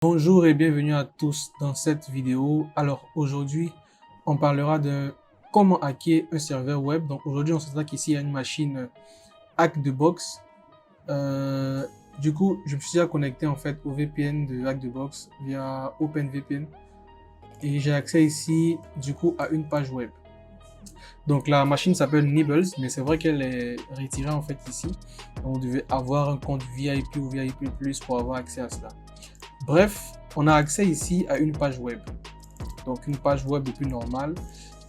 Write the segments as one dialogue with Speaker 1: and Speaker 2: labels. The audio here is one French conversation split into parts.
Speaker 1: Bonjour et bienvenue à tous dans cette vidéo. Alors aujourd'hui, on parlera de comment hacker un serveur web. Donc aujourd'hui, on s'attaque ici à une machine Hack the Box. Du coup, je me suis déjà connecté en fait au VPN de Hack the Box via OpenVPN et j'ai accès ici du coup à une page web. Donc la machine s'appelle Nibbles, mais c'est vrai qu'elle est retirée en fait ici. Donc, vous devez avoir un compte VIP ou VIP Plus pour avoir accès à cela. Bref, on a accès ici à une page web. Donc une page web le plus normale.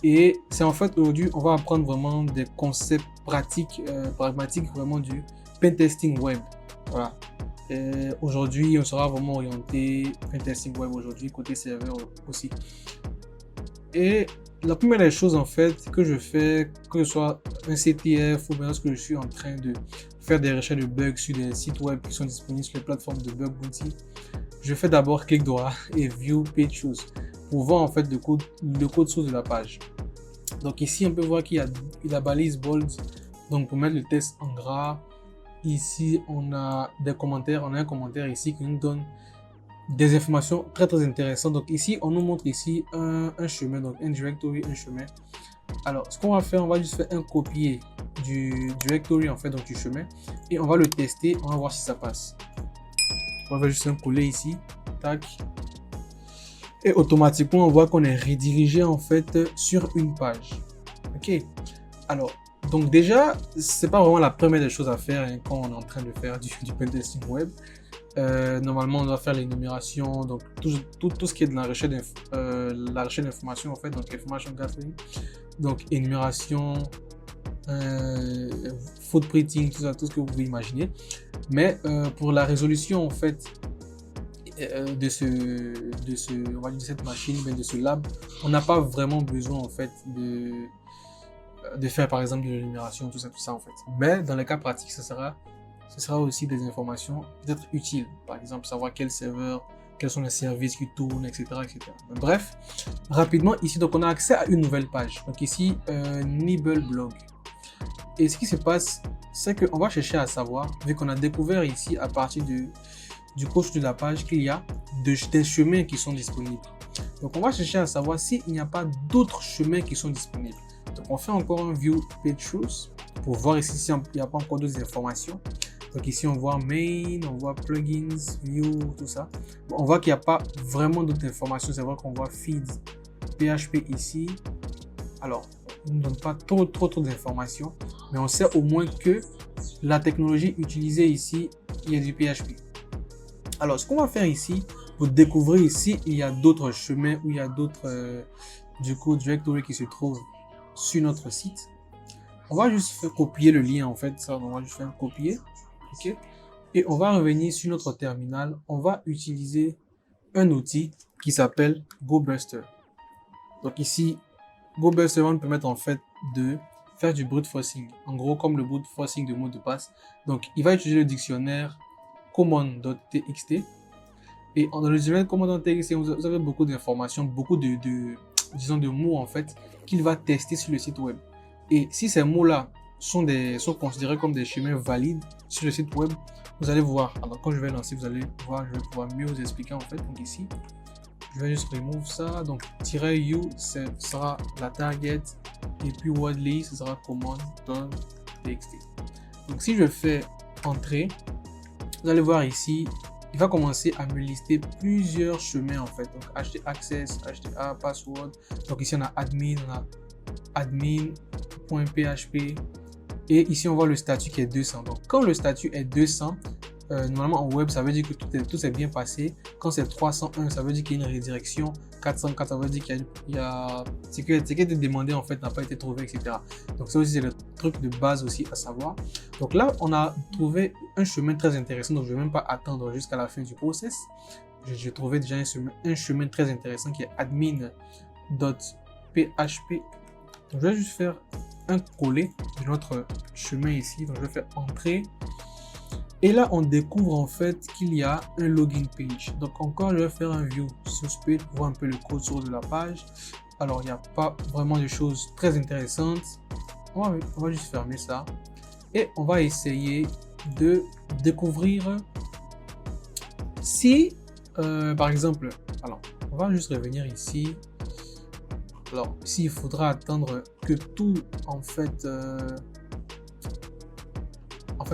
Speaker 1: Et c'est en fait aujourd'hui, on va apprendre vraiment des concepts pratiques, pragmatiques vraiment du pentesting web. Voilà. Aujourd'hui, on sera vraiment orienté pentesting web aujourd'hui, côté serveur aussi. Et la première des choses en fait que je fais, que ce soit un CTF ou bien lorsque je suis en train de faire des recherches de bugs sur des sites web qui sont disponibles sur les plateformes de bug bounty, je fais d'abord clic droit et View Page Source pour voir en fait le code source de la page. Donc ici, on peut voir qu'il y a la balise bold, donc pour mettre le test en gras. Ici, on a des commentaires, on a un commentaire ici qui nous donne des informations très intéressantes. Donc ici, on nous montre ici un chemin, donc un directory, un chemin. Alors, ce qu'on va faire, on va juste faire un copier du directory en fait, donc du chemin, et on va le tester, on va voir si ça passe. On va juste un coller ici, tac, et automatiquement on voit qu'on est redirigé en fait sur une page. Ok, alors donc déjà c'est pas vraiment la première des choses à faire hein, quand on est en train de faire du pentesting web. Normalement on doit faire l'énumération, donc tout ce qui est de la recherche d'informations en fait, donc information gathering, donc énumération, footprinting, tout ce que vous pouvez imaginer. Mais pour la résolution en fait de cette machine, de ce lab, on n'a pas vraiment besoin en fait de faire par exemple de l'énumération, tout ça en fait. Mais dans les cas pratiques, ce sera aussi des informations peut-être utiles. Par exemple, savoir quel serveur, quels sont les services qui tournent, etc. Bref, rapidement, ici, donc on a accès à une nouvelle page. Donc ici, Nibble Blog. Et ce qui se passe, c'est qu'on va chercher à savoir, vu qu'on a découvert ici à partir du coach de la page qu'il y a des chemins qui sont disponibles. Donc on va chercher à savoir s'il n'y a pas d'autres chemins qui sont disponibles. Donc on fait encore un view page source pour voir ici s'il n'y a pas encore d'autres informations. Donc ici on voit main, on voit plugins, view, tout ça. Bon, on voit qu'il n'y a pas vraiment d'autres informations. C'est vrai qu'on voit feed PHP ici. Alors on ne donne pas trop d'informations, mais on sait au moins que la technologie utilisée ici, il y a du PHP. Alors, ce qu'on va faire ici, pour découvrir ici, il y a d'autres chemins ou il y a d'autres directory qui se trouvent sur notre site. On va juste faire copier le lien en fait, ça, on va juste faire copier, ok. Et on va revenir sur notre terminal. On va utiliser un outil qui s'appelle GoBuster. Donc ici, GoBuster va nous permettre en fait de faire du brute forcing. En gros, comme le brute forcing de mot de passe. Donc, il va utiliser le dictionnaire command.txt et dans le dictionnaire command.txt vous avez beaucoup d'informations, beaucoup disons de mots en fait qu'il va tester sur le site web. Et si ces mots là sont considérés comme des chemins valides sur le site web, vous allez voir. Alors quand je vais lancer, vous allez voir, je vais pouvoir mieux vous expliquer en fait. Donc ici je vais juste remove ça, donc -u ce sera la target et puis wordly ce sera command.txt. donc si je fais entrer, vous allez voir ici, il va commencer à me lister plusieurs chemins en fait. Donc HT access, HTA password. Donc ici on a admin, on a admin.php. Et ici on voit le statut qui est 200. Donc quand le statut est 200, normalement en web ça veut dire que tout s'est bien passé. Quand c'est 301, ça veut dire qu'il y a une redirection. 404, ça veut dire qu'il y a ce qui a été demandé en fait n'a pas été trouvé, etc. Donc ça aussi c'est le truc de base aussi à savoir. Donc là on a trouvé un chemin très intéressant, donc je ne vais même pas attendre jusqu'à la fin du process. J'ai trouvé déjà un chemin très intéressant qui est admin.php. Donc je vais juste faire un coller de notre chemin ici. Donc je vais faire entrer. Et là, on découvre en fait qu'il y a un login page. Donc encore, je vais faire un view source page pour voir un peu le code source de la page. Alors, il n'y a pas vraiment de choses très intéressantes. On va juste fermer ça. Et on va essayer de découvrir si par exemple, alors, on va juste revenir ici. Alors, ici, il faudra attendre que tout,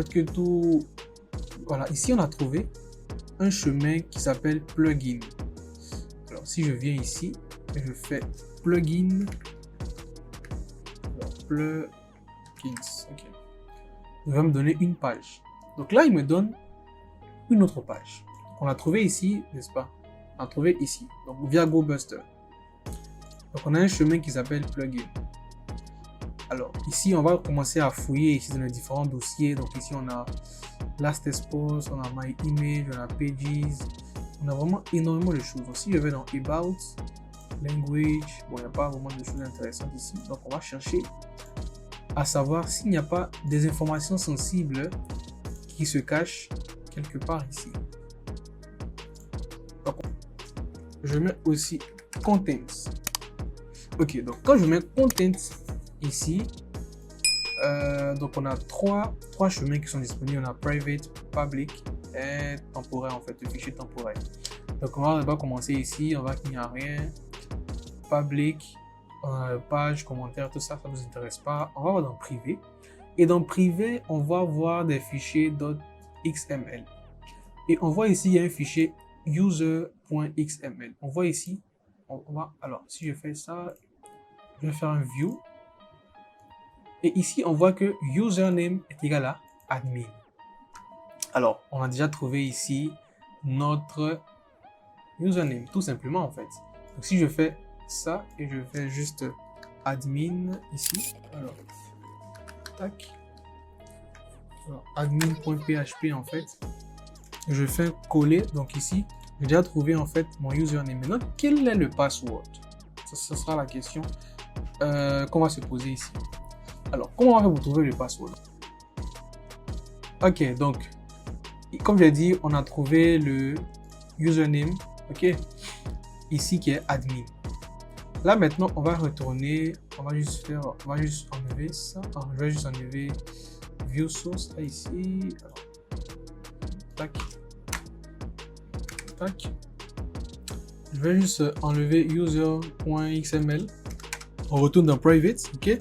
Speaker 1: que tout, voilà, ici, on a trouvé un chemin qui s'appelle plugin. Alors, si je viens ici, et je fais plugin, alors, plugins, ok. Il va me donner une page. Donc là, il me donne une autre page. On a trouvé ici, n'est-ce pas? On a trouvé ici, donc via GoBuster. Donc on a un chemin qui s'appelle plugin. Alors ici, on va commencer à fouiller ici dans les différents dossiers. Donc ici, on a Last Expose, on a My Image, on a Pages. On a vraiment énormément de choses. Donc si je vais dans About, Language, bon, il n'y a pas vraiment de choses intéressantes ici. Donc on va chercher à savoir s'il n'y a pas des informations sensibles qui se cachent quelque part ici. Donc, je mets aussi Contents. Ok, donc quand je mets Contents ici, donc on a trois chemins qui sont disponibles. On a Private, Public et temporaire, en fait, le fichier temporaire. Donc on va d'abord commencer ici, on va qu'il n'y a rien. Public, page, commentaire, tout ça, ça ne nous intéresse pas. On va voir dans privé. Et dans privé, on va voir des fichiers .xml. Et on voit ici, il y a un fichier user.xml. On voit ici, alors si je fais ça, je vais faire un view. Et ici, on voit que username est égal à admin. Alors, on a déjà trouvé ici notre username, tout simplement en fait. Donc si je fais ça et je fais juste admin ici, alors, tac, admin.php en fait, je fais coller, donc ici, j'ai déjà trouvé en fait mon username. Maintenant, quel est le password? Ça sera la question qu'on va se poser ici. Alors, comment on va faire pour trouver le password? Ok, donc, comme j'ai dit, on a trouvé le username, ok, ici qui est admin. Là maintenant, on va retourner, on va juste enlever ça. Alors, je vais juste enlever view source là ici. Alors, tac, tac. Je vais juste enlever user.xml. On retourne dans private, ok. Et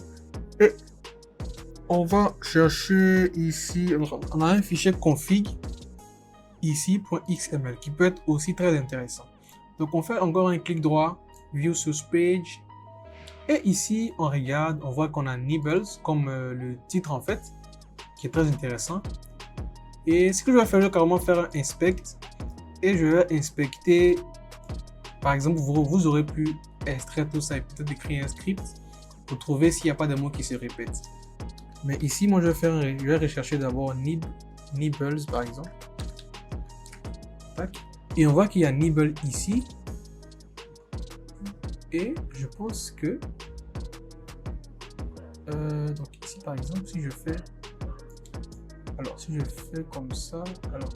Speaker 1: on va chercher ici. On a un fichier config ici .xml qui peut être aussi très intéressant. Donc on fait encore un clic droit. View source page. Et ici, on regarde, on voit qu'on a Nibbles comme le titre en fait, qui est très intéressant. Et ce que je vais faire, je vais carrément faire un inspect. Et je vais inspecter, par exemple, vous aurez pu extraire tout ça et peut-être écrire un script pour trouver s'il n'y a pas de mots qui se répètent. Mais ici, moi, je vais rechercher d'abord Nibbles par exemple. Tac. Et on voit qu'il y a Nibble ici. Et je pense que donc ici par exemple si je fais comme ça, alors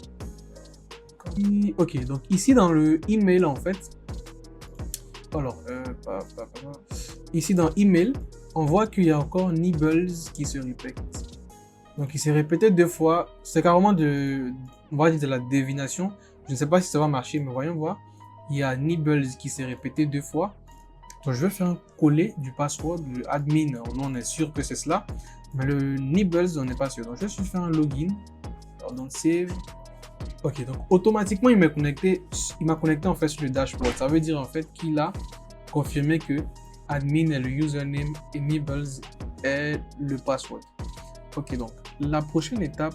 Speaker 1: ok, donc ici dans le email en fait, alors ici dans email on voit qu'il y a encore Nibbles qui se répète, donc il s'est répété 2 fois. C'est carrément on va dire de la divination. Je ne sais pas si ça va marcher, mais voyons voir. Il y a Nibbles qui s'est répété 2 fois. Donc je vais faire un coller du password, le admin, on est sûr que c'est cela, mais le Nibbles, on n'est pas sûr. Donc je vais juste faire un login, alors donc save. Ok, donc automatiquement il m'a connecté en fait sur le dashboard. Ça veut dire en fait qu'il a confirmé que admin est le username et Nibbles est le password. Ok, donc la prochaine étape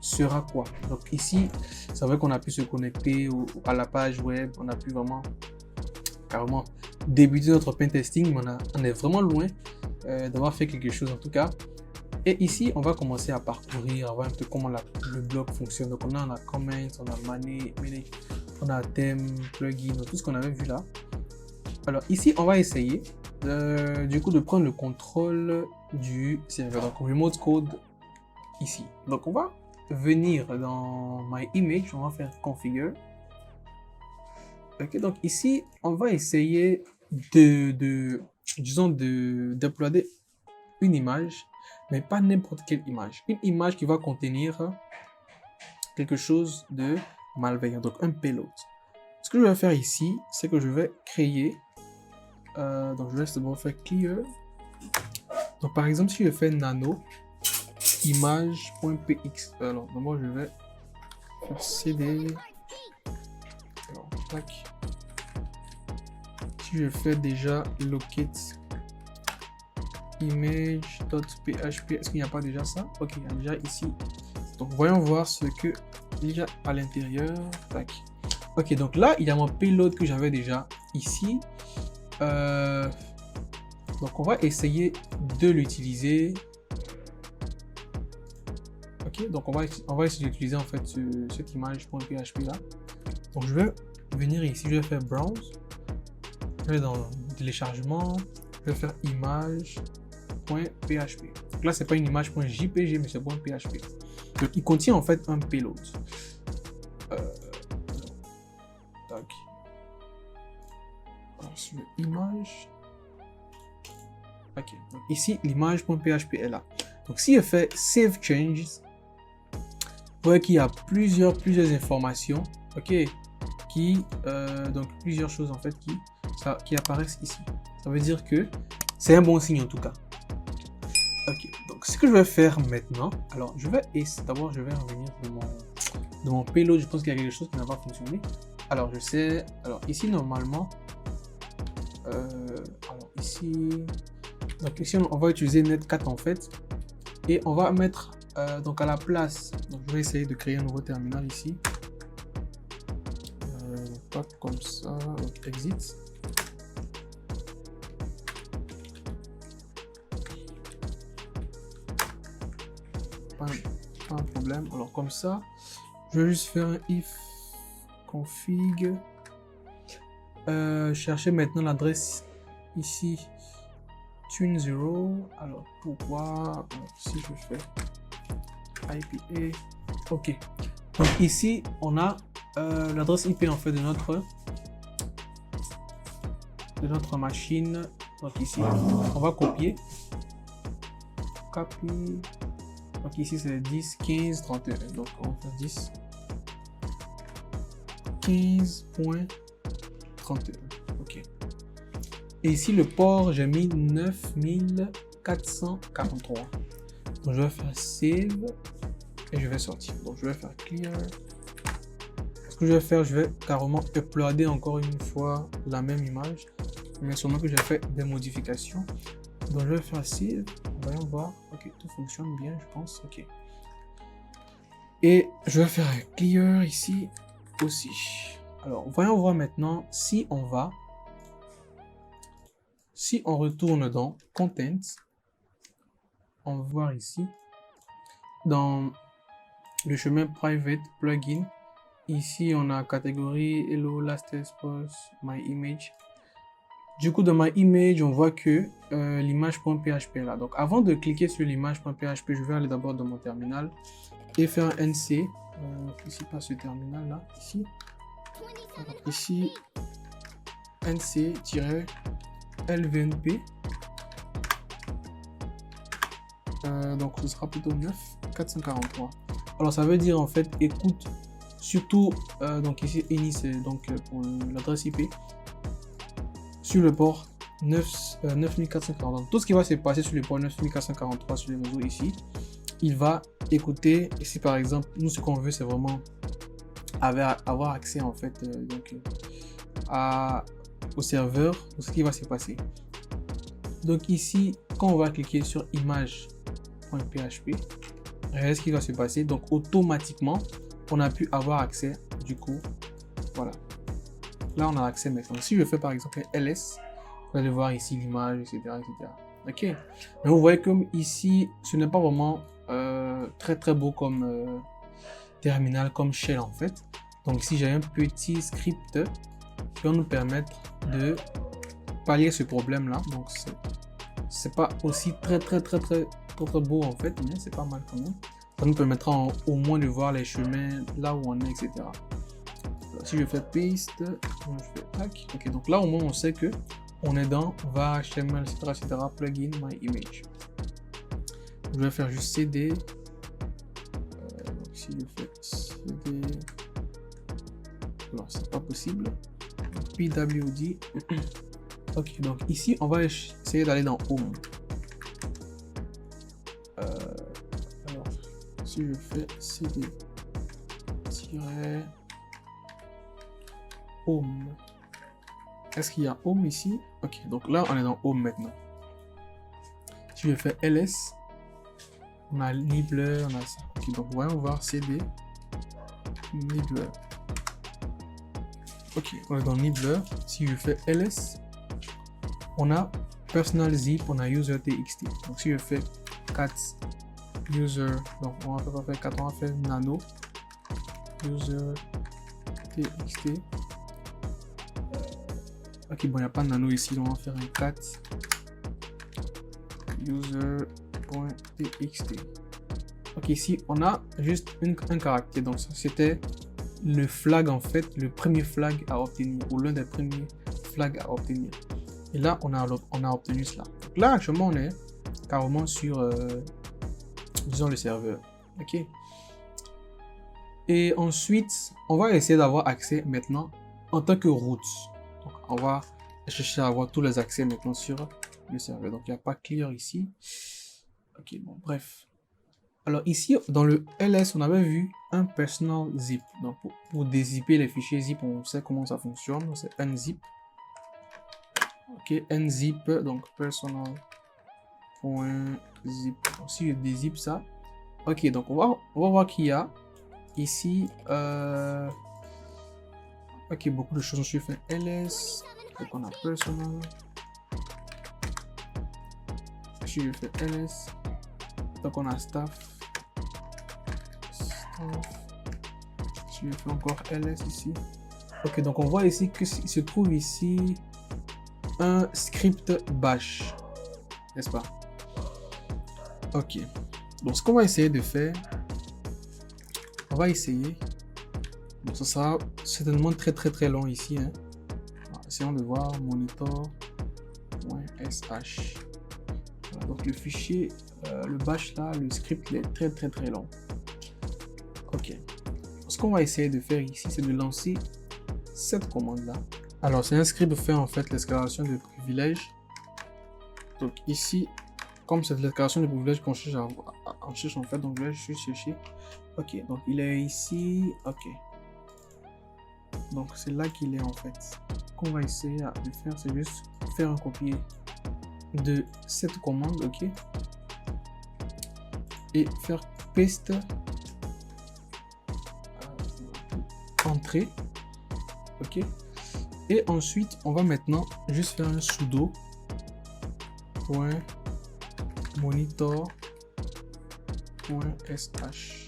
Speaker 1: sera quoi? Donc ici, c'est vrai qu'on a pu se connecter à la page web, on a pu vraiment carrément débuter notre pen testing, mais on est vraiment loin d'avoir fait quelque chose en tout cas. Et ici, on va commencer à parcourir, à voir un peu comment le blog fonctionne. Donc on a comments, on a manage, on a thème, plugin, tout ce qu'on avait vu là. Alors ici, on va essayer du coup de prendre le contrôle du serveur. Donc remote code ici. Donc on va venir dans My Image, on va faire configure. Ok, donc ici, on va essayer d'uploader une image, mais pas n'importe quelle image. Une image qui va contenir quelque chose de malveillant, donc un payload. Ce Ce que je vais faire ici, c'est que je vais créer. Donc je vais d'abord faire clear. Donc par exemple, si je fais nano image.px, alors d'abord je vais faire cd. Alors, tac. Si je fais déjà locate image.php, est-ce qu'il n'y a pas déjà ça? Ok, il y a déjà ici. Donc voyons voir ce que il y a à l'intérieur. Tac. Ok, donc là il y a mon payload que j'avais déjà ici. Donc on va essayer de l'utiliser. Ok, donc on va essayer d'utiliser en fait cette image.php là. Donc je vais venir ici, je vais faire browse. Je vais dans téléchargement, je vais faire image.php. Donc là c'est pas une image.jpg mais c'est .php. Donc il contient en fait un payload. Tac. Alors, sur l'image. Ok. Donc, ici l'image.php est là. Donc si je fais save changes, vous voyez qu'il y a plusieurs informations. Ok. Donc plusieurs choses en fait qui apparaissent ici. Ça veut dire que c'est un bon signe en tout cas. Ok, donc ce que je vais faire maintenant, alors d'abord je vais revenir de mon payload. Je pense qu'il y a quelque chose qui n'a pas fonctionné. Alors je sais, alors ici normalement, alors ici, donc ici on va utiliser netcat en fait, et on va mettre donc à la place, donc je vais essayer de créer un nouveau terminal ici. Pas comme ça, donc exit. Pas un problème. Alors comme ça, je vais juste faire un if config. Chercher maintenant l'adresse ici tune0. Alors pourquoi si je fais IPA, ok. Donc ici on a l'adresse IP en fait de notre machine. Donc ici on va copier, copy. Donc ici c'est 10 15 31. Donc on fait 10 15.31. ok. Et ici le port j'ai mis 9443. Donc je vais faire save et je vais sortir. Donc je vais faire clear. Ce que je vais faire, je vais carrément uploader encore une fois la même image, mais sûrement que j'ai fait des modifications. Donc je vais faire save. Voyons voir. Ok, tout fonctionne bien, je pense. Ok. Et je vais faire un clear ici aussi. Alors voyons voir maintenant si on retourne dans content. On va voir ici dans le chemin private plugin. Ici, on a catégorie Hello, Last Post, My Image. Du coup, dans My Image, on voit que l'image.php est là. Donc, avant de cliquer sur l'image.php, je vais aller d'abord dans mon terminal et faire un NC. Ici, pas ce terminal-là. Ici. Alors, ici, NC-LVNP. Donc, ce sera plutôt 9.443. Alors, ça veut dire en fait, écoute. Surtout, donc ici, ini c'est donc pour l'adresse IP sur le port 9440. Donc, tout ce qui va se passer sur le port 9443 sur les réseaux ici, il va écouter. Ici, par exemple, nous, ce qu'on veut, c'est vraiment avoir accès en fait au serveur, tout ce qui va se passer. Donc, ici, quand on va cliquer sur image.php, regardez ce qui va se passer. Donc, automatiquement, on a pu avoir accès, du coup, voilà. Là, on a accès maintenant. Si je fais par exemple ls, vous allez voir ici l'image, etc., etc. Ok. Mais vous voyez comme ici, ce n'est pas vraiment très très beau comme terminal, comme shell en fait. Donc ici, j'ai un petit script qui va nous permettre de pallier ce problème-là. Donc c'est pas aussi très beau en fait, mais c'est pas mal quand même. Ça nous permettra au moins de voir les chemins là où on est, etc. Alors, si je fais paste, je fais tac. Ok, donc là au moins on sait que on est dans var html, etc., plugin my image. Je vais faire juste cd. Donc si je fais cd, alors c'est pas possible. PWD. Ok, donc ici, on va essayer d'aller dans Home. Alors, si je fais CD-Home. Est-ce qu'il y a Home ici? Ok, donc là, on est dans Home maintenant. Si je fais ls, on a Nibbler, on a ça. Ok, donc voyons voir CD, Nibbler. Ok, on est dans Nibbler. Si je fais ls, on a personal zip, on a user txt. Donc si je fais cat user, donc on va pas faire cat, on va faire nano user txt. Ok, bon, il n'y a pas de nano ici, donc on va faire un cat user.txt. Ok, ici on a juste un caractère, donc ça c'était le flag en fait, le premier flag à obtenir, ou l'un des premiers flags à obtenir. Et là on a obtenu cela. Donc là actuellement on est carrément sur disons le serveur. Ok. Et ensuite on va essayer d'avoir accès maintenant en tant que route. Donc on va chercher à avoir tous les accès maintenant sur le serveur. Donc il n'y a pas clear ici. Ok, bon, bref. Alors ici, dans le ls, on avait vu un personal zip. Donc pour dézipper les fichiers zip, on sait comment ça fonctionne. C'est unzip. Ok, unzip, donc personal.zip. Si je dézip ça. Ok, donc on va voir qu'il y a ici. Ok, beaucoup de choses. Je fais ls. Donc on a personal. Si je fais ls. Donc on a staff. Si je fais encore ls ici. Ok, donc on voit ici qu'il se trouve ici un script bash, n'est-ce pas? Ok, donc ce qu'on va essayer de faire, on va essayer. Donc ça sera certainement très long ici. Hein. Alors, essayons de voir monitor.sh. Voilà, donc le fichier, le bash là, le script il est très long. Ok. Ce qu'on va essayer de faire ici, c'est de lancer cette commande là. Alors c'est un script pour faire en fait l'escalation de privilèges. Donc ici, comme c'est l'escalation de privilèges qu'on cherche, on cherche en fait, donc je vais juste chercher. Ok, donc il est ici. Ok. Donc c'est là qu'il est en fait. Ce qu'on va essayer de faire, c'est juste faire un copier de cette commande, ok, et faire paste entrée, ok. Et ensuite, on va maintenant juste faire un sudo .monitor.sh.